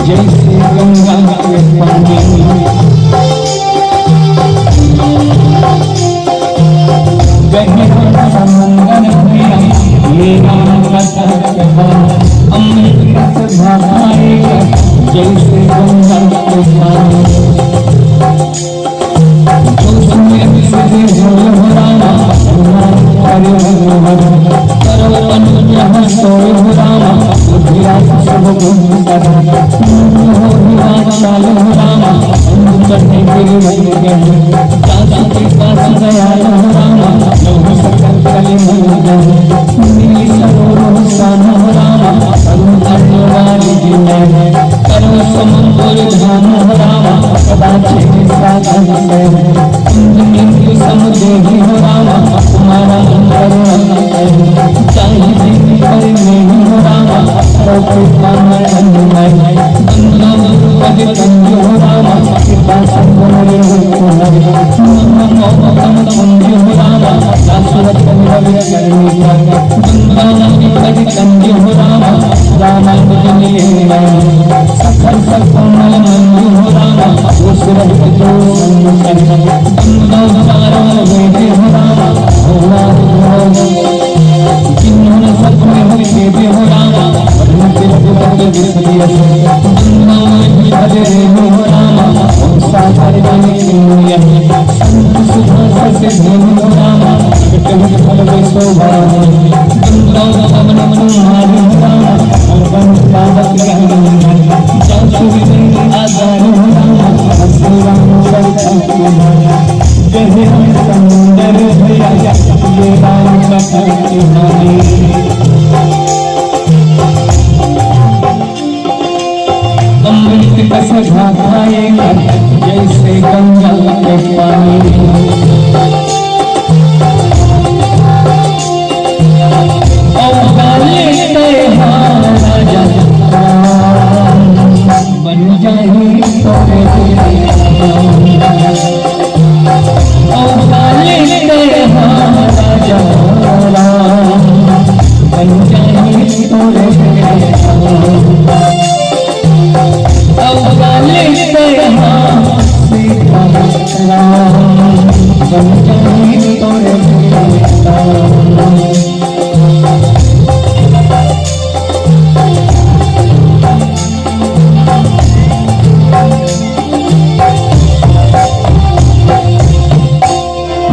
जैसे गंगा के पानी गहरा समंदर में ये राम कथा के बानी अमृत रस बहाएगा जैसे गंगा के पानी जो सुने से हो रामा करो अनुग्रह सोए हो रामा बुद्धिया सब गुण करो चाल हो रामा करने के लिए दादा के पास गया हो रामा लोग सकल कले नीली सरोवर सान हो रामा करुण करने वाली जिन्हें करो समुद्र धाम हो रामा सदा छे साधन से समुद्र हो रामा तुम्हारा चाहिए करने हो रामा हो रामा कृपा संगरे हो रामा सफल सफल हो रामा जिन्होंने सपने हुए हो रामा हरे हो रामा सागर बने संत सुधा से हो रामा फल शोभा पवन तुम्हारी हो रामा पावक आधार हो रामा श्री राम समुंदर भैया ये राम कथा की वाणी अमृत का सजा खाएगा जैसे गंगा के पानी बन जाए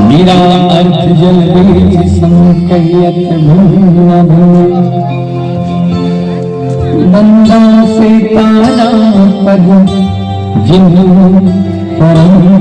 मेरा अर्थ जल्दी संकयत बंदा से तारा पद जिन्हों परम